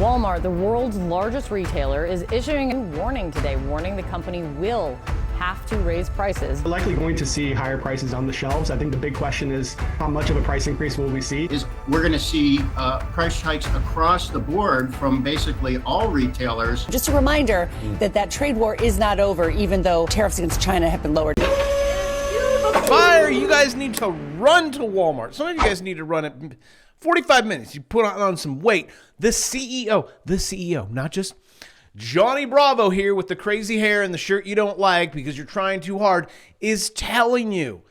Walmart, the world's largest retailer, is issuing a warning today, warning the company will have to raise prices. We're likely going to see higher prices on the shelves. I think the big question is how much of a price increase will we see? We're going to see price hikes across the board from basically all retailers. Just a reminder that trade war is not over, even though tariffs against China have been lowered. Fire, you guys need to run to Walmart. Some of you guys need to run it 45 minutes. You put on some weight. The CEO, not just Johnny Bravo here with the crazy hair and the shirt you don't like because you're trying too hard, is telling you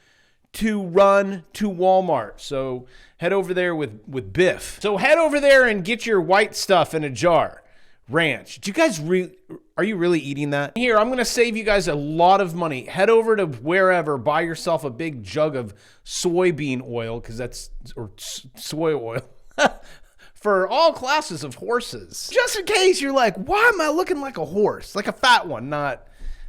to run to Walmart. So head over there with Biff. So head over there and get your white stuff in a jar. Ranch. Do you guys are you really eating that? Here, I'm going to save you guys a lot of money. Head over to wherever, buy yourself a big jug of soybean oil, or soy oil, for all classes of horses. Just in case you're like, why am I looking like a horse? Like a fat one,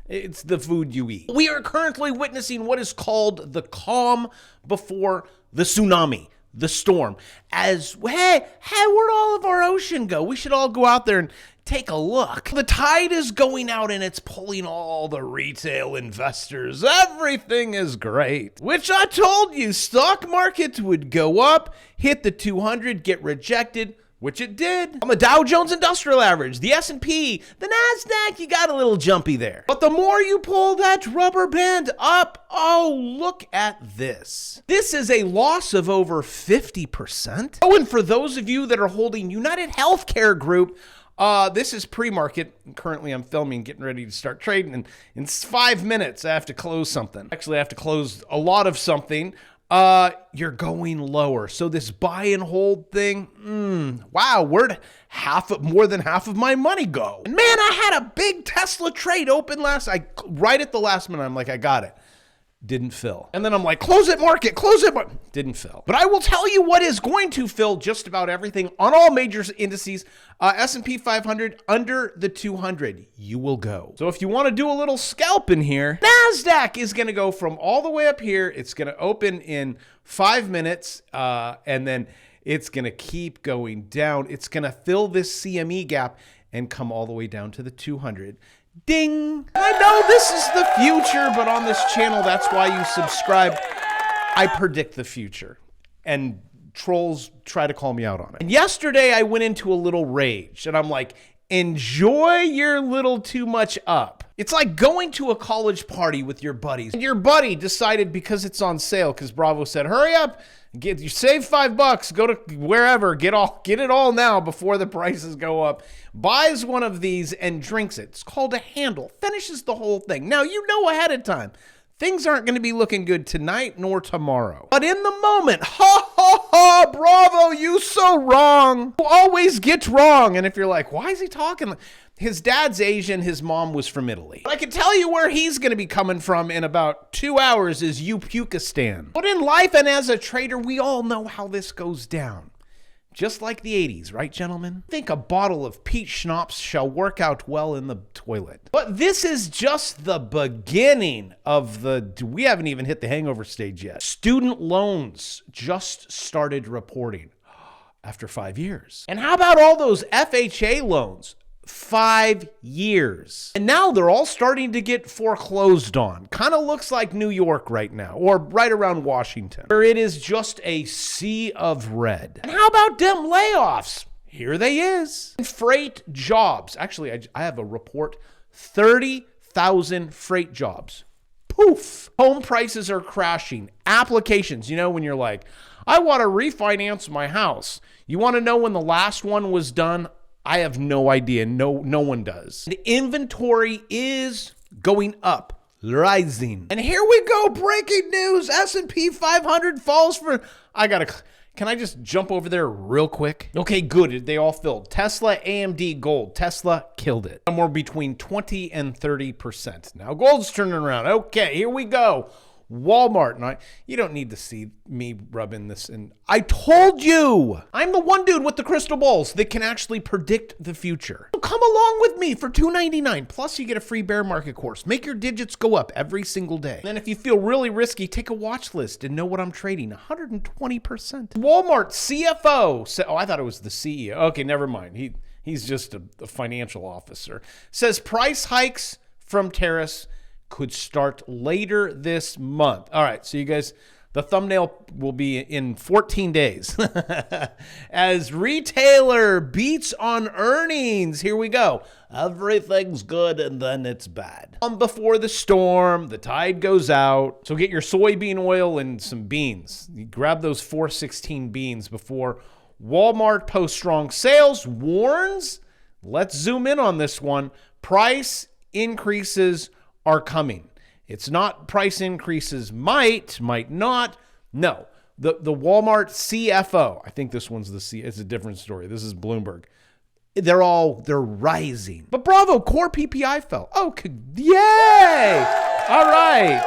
it's the food you eat. We are currently witnessing what is called the calm before the tsunami. The storm. As, hey, where'd all of our ocean go? We should all go out there and take a look. The tide is going out and it's pulling all the retail investors. Everything is great. Which I told you, stock market would go up, hit the 200, get rejected, which it did. On the Dow Jones Industrial Average, the S&P, the NASDAQ, you got a little jumpy there. But the more you pull that rubber band up, oh, look at this. This is a loss of over 50%. Oh, and for those of you that are holding United Healthcare Group, this is pre-market. Currently, I'm filming, getting ready to start trading, and in 5 minutes, I have to close something. Actually, I have to close a lot of something. You're going lower. So this buy and hold thing, wow, where'd more than half of my money go? And man, I had a big Tesla trade open right at the last minute. I'm like, I got it. Didn't fill. And then I'm like, close it, market. Didn't fill. But I will tell you what is going to fill just about everything on all major indices. S&P 500 under the 200. You will go. So if you want to do a little scalp in here, NASDAQ is going to go from all the way up here. It's going to open in 5 minutes. And then it's going to keep going down. It's going to fill this CME gap and come all the way down to the 200. Ding! I know this is the future, but on this channel, that's why you subscribe. I predict the future, and trolls try to call me out on it. And yesterday, I went into a little rage, and I'm like, enjoy your little too much up. It's like going to a college party with your buddies, and your buddy decided because it's on sale, because Bravo said, hurry up, you save $5, go to wherever, get it all now before the prices go up, buys one of these and drinks it. It's called a handle, finishes the whole thing. Now, you know ahead of time, things aren't going to be looking good tonight nor tomorrow. But in the moment, Bravo, you so wrong. You always get wrong. And if you're like, why is he talking? His dad's Asian, his mom was from Italy. But I can tell you where he's going to be coming from in about 2 hours is Upukistan. But in life and as a trader, we all know how this goes down. Just like the 80s, right, gentlemen? I think a bottle of peach schnapps shall work out well in the toilet. But this is just the beginning of we haven't even hit the hangover stage yet. Student loans just started reporting after 5 years. And how about all those FHA loans? 5 years. And now they're all starting to get foreclosed on. Kind of looks like New York right now, or right around Washington, where it is just a sea of red. And how about them layoffs? Here they is. Freight jobs. Actually, I have a report. 30,000 freight jobs. Poof. Home prices are crashing. Applications. You know, when you're like, I want to refinance my house. You want to know when the last one was done? I have no idea. No one does. The inventory is going up, rising. And here we go, breaking news. S&P 500 falls for, can I just jump over there real quick? Okay, good. They all filled. Tesla, AMD, gold. Tesla killed it. Somewhere between 20 and 30%. Now gold's turning around. Okay, here we go. Walmart. And you don't need to see me rubbing this in. I told you! I'm the one dude with the crystal balls that can actually predict the future. So come along with me for $2.99. Plus you get a free bear market course. Make your digits go up every single day. And then if you feel really risky, take a watch list and know what I'm trading. 120%. Walmart CFO said, oh, I thought it was the CEO. Okay, never mind. He's just a financial officer. Says price hikes from tariffs could start later this month. All right, so you guys, the thumbnail will be in 14 days. As retailer beats on earnings. Here we go. Everything's good and then it's bad. Before the storm, the tide goes out. So get your soybean oil and some beans. You grab those 416 beans before Walmart posts strong sales, warns. Let's zoom in on this one. Price increases are coming. It's not price increases might not. No, the Walmart CFO, I think this one's it's a different story. This is Bloomberg. They're rising. But bravo, core PPI fell. Oh, yay! All right.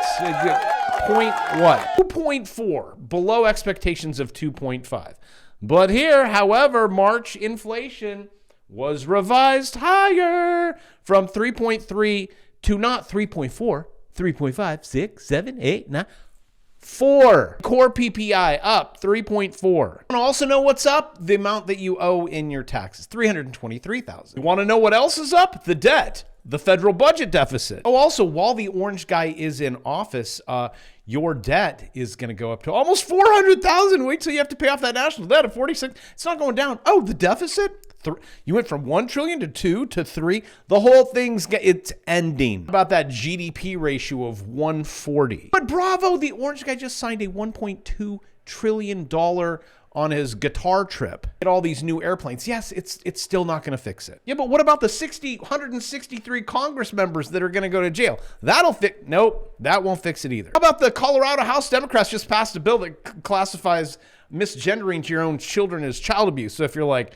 Point what? 2.4, below expectations of 2.5. But here, however, March inflation was revised higher from 3.3 to not 3.4, 3.5, 6, 7, 8, 9, 4. Core PPI up 3.4. And also know what's up? The amount that you owe in your taxes, $323,000. You want to know what else is up? The debt. The federal budget deficit. Oh, also, while the orange guy is in office, your debt is going to go up to almost $400,000. Wait till you have to pay off that national debt of 46. It's not going down. Oh, the deficit? You went from 1 trillion to 2 to 3. The whole it's ending. About that GDP ratio of 140. But bravo, the orange guy just signed a $1.2 trillion on his guitar trip. Get all these new airplanes. Yes, it's still not going to fix it. Yeah, but what about the 163 Congress members that are going to go to jail? Nope, that won't fix it either. How about the Colorado House Democrats just passed a bill that classifies misgendering to your own children as child abuse. So if you're like,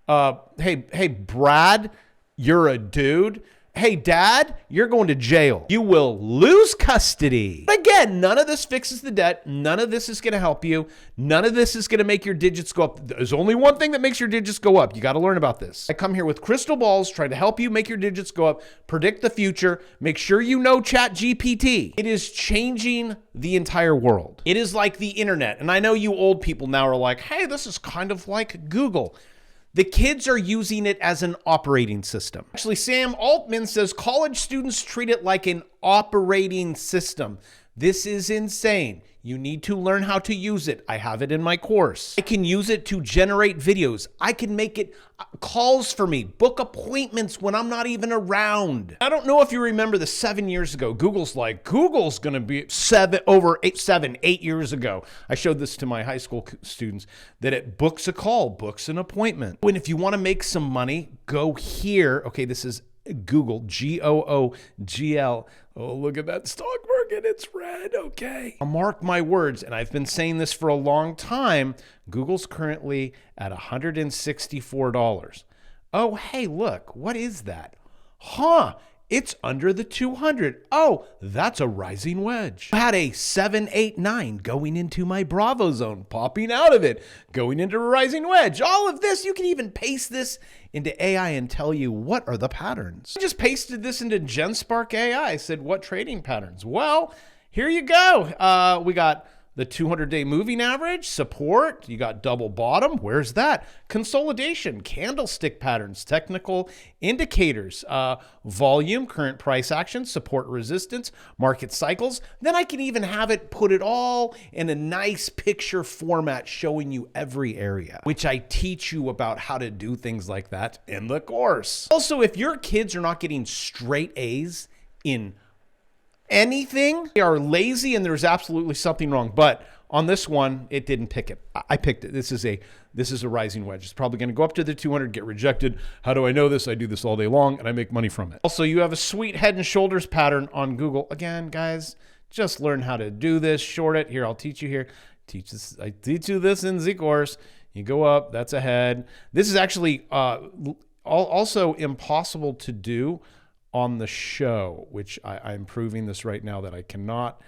hey, Brad, you're a dude. Hey, Dad, you're going to jail. You will lose custody. Again, none of this fixes the debt. None of this is going to help you. None of this is going to make your digits go up. There's only one thing that makes your digits go up. You got to learn about this. I come here with crystal balls, try to help you make your digits go up, predict the future, make sure you know ChatGPT. It is changing the entire world. It is like the internet. And I know you old people now are like, hey, this is kind of like Google. The kids are using it as an operating system. Actually, Sam Altman says college students treat it like an operating system. This is insane. You need to learn how to use it. I have it in my course. I can use it to generate videos. I can make it calls for me, book appointments when I'm not even around. I don't know if you remember the 7 years ago. Google's going to be 8 years ago. I showed this to my high school students that it books a call, books an appointment. When if you want to make some money, go here. Okay, this is Google, Googl. Oh, look at that stock market. It's red. Okay. I'll mark my words, and I've been saying this for a long time. Google's currently at $164. Oh, hey, look. What is that? Huh. It's under the 200. Oh, that's a rising wedge. I had a 789 going into my Bravo zone, popping out of it, going into a rising wedge. All of this, you can even paste this into AI and tell you what are the patterns. I just pasted this into GenSpark AI. I said, what trading patterns? Well, here you go. We got the 200-day moving average, support, you got double bottom. Where's that? Consolidation, candlestick patterns, technical indicators, volume, current price action, support resistance, market cycles. Then I can even have it put it all in a nice picture format showing you every area, which I teach you about how to do things like that in the course. Also, if your kids are not getting straight A's in anything, they are lazy and there's absolutely something wrong. But on this one, it didn't pick it. I picked it. This is a rising wedge. It's probably going to go up to the 200, get rejected. How do I know this? I do this all day long and I make money from it. Also, you have a sweet head and shoulders pattern on Google. Again, guys, just learn how to do this. Short it. Here, I'll teach you here. I teach you this in Z course. You go up, that's a head. This is actually also impossible to do on the show, which I'm proving this right now that I cannot.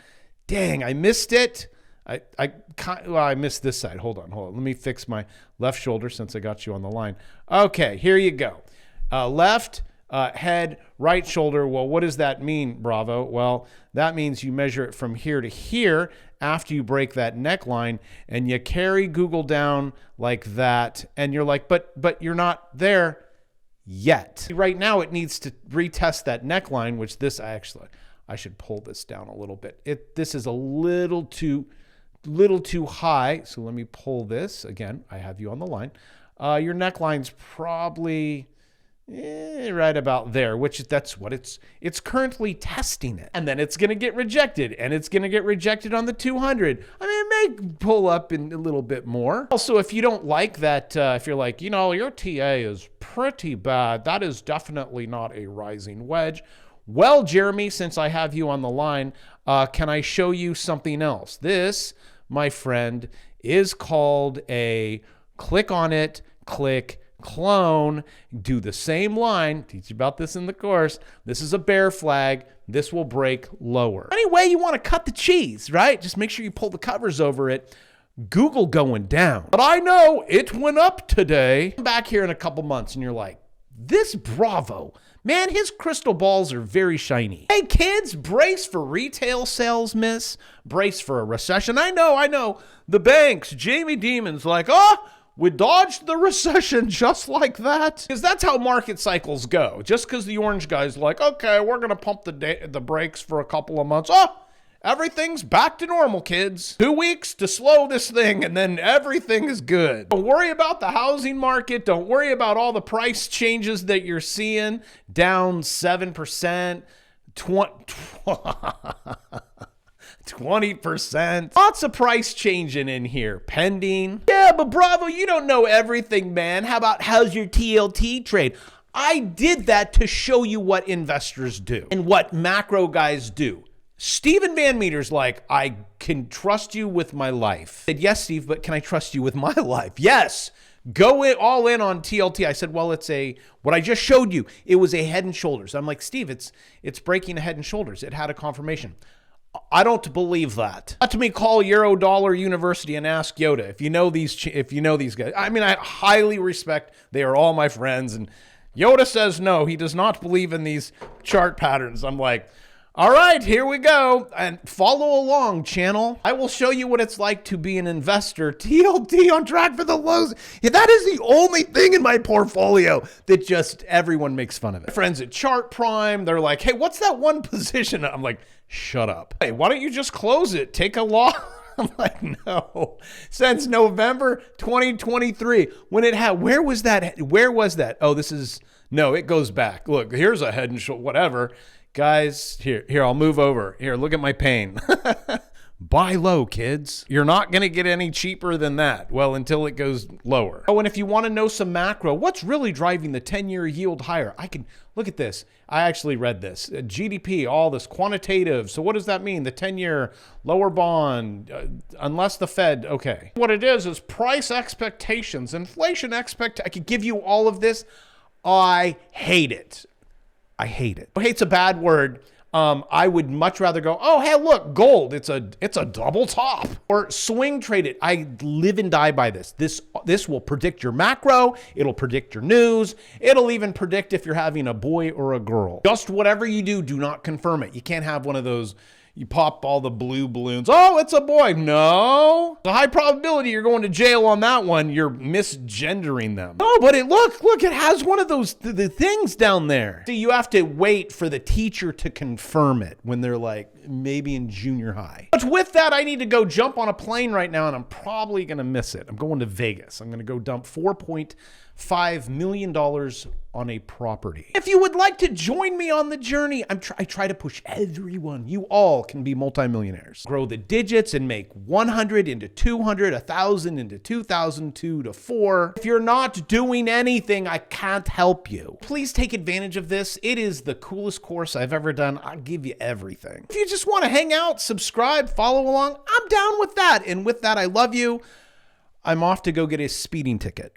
Dang, I missed it. I missed this side. Hold on. Let me fix my left shoulder since I got you on the line. Okay, here you go. Left head, right shoulder. Well, what does that mean, Bravo? Well, that means you measure it from here to here after you break that neckline, and you carry Google down like that, and you're like, but you're not there. yet. Right now it needs to retest that neckline, which I should pull this down a little bit. This is a little too high. So let me pull this again. I have you on the line. Your neckline's probably right about there, which that's what it's currently testing it. And then it's going to get rejected, and it's going to get rejected on the 200. I mean, it may pull up in a little bit more. Also, if you don't like that, if you're like, your TA is pretty bad, that is definitely not a rising wedge. Well, Jeremy, since I have you on the line, can I show you something else? This, my friend, is called a click on it, click, clone, do the same line. Teach you about this in the course. This is a bear flag. This will break lower. Any way you want to cut the cheese, right? Just make sure you pull the covers over it. Google going down. But I know it went up today. Come back here in a couple months and you're like, this Bravo, man, his crystal balls are very shiny. Hey kids, brace for retail sales miss. Brace for a recession. I know. The banks, Jamie Dimon's like, we dodged the recession just like that. Because that's how market cycles go. Just because the orange guy's like, okay, we're going to pump the brakes for a couple of months. Everything's back to normal, kids. 2 weeks to slow this thing, and then everything is good. Don't worry about the housing market. Don't worry about all the price changes that you're seeing. Down 7%, 20%. Lots of price changing in here. Pending. Yeah, but Bravo, you don't know everything, man. How about how's your TLT trade? I did that to show you what investors do and what macro guys do. Stephen Van Meter's like, I can trust you with my life. I said, yes, Steve, but can I trust you with my life? Yes. Go all in on TLT. I said, well, what I just showed you, it was a Head and Shoulders. I'm like, Steve, it's breaking a Head and Shoulders. It had a confirmation. I don't believe that. Let me call Eurodollar University and ask Yoda if you know these guys. I mean, I highly respect. They are all my friends, and Yoda says no, he does not believe in these chart patterns. I'm like, all right, here we go. And follow along, channel. I will show you what it's like to be an investor. TLT on track for the lows. Yeah, that is the only thing in my portfolio that just everyone makes fun of it. My friends at Chart Prime, they're like, hey, what's that one position? I'm like, shut up. Hey, why don't you just close it? Take a loss. I'm like, no. Since November 2023, when it had, where was that? Oh, no, it goes back. Look, here's a Head and Shoulders, whatever. Guys, here, I'll move over. Here, look at my pain. Buy low, kids. You're not going to get any cheaper than that. Well, until it goes lower. Oh, and if you want to know some macro, what's really driving the 10-year yield higher? I can look at this. I actually read this. GDP, all this quantitative. So what does that mean? The 10-year lower bond, unless the Fed, okay. What it is price expectations, inflation expect. I could give you all of this. I hate it. I hate it. Hate's a bad word. I would much rather go, oh, hey, look, gold. It's a double top. Or swing trade it. I live and die by this. This will predict your macro. It'll predict your news. It'll even predict if you're having a boy or a girl. Just whatever you do not confirm it. You can't have one of those, you pop all the blue balloons. Oh, it's a boy. No. The high probability you're going to jail on that one. You're misgendering them. Oh, but look, it has one of those the things down there. So you have to wait for the teacher to confirm it when they're like maybe in junior high. But with that, I need to go jump on a plane right now, and I'm probably going to miss it. I'm going to Vegas. I'm going to go dump $4.5 million on a property. If you would like to join me on the journey, I try to push everyone. You all can be multimillionaires. Grow the digits and make 100 into 200, 1,000 into 2,000, 2 to 4. If you're not doing anything, I can't help you. Please take advantage of this. It is the coolest course I've ever done. I'll give you everything. If you just want to hang out, subscribe, follow along, I'm down with that. And with that, I love you. I'm off to go get a speeding ticket.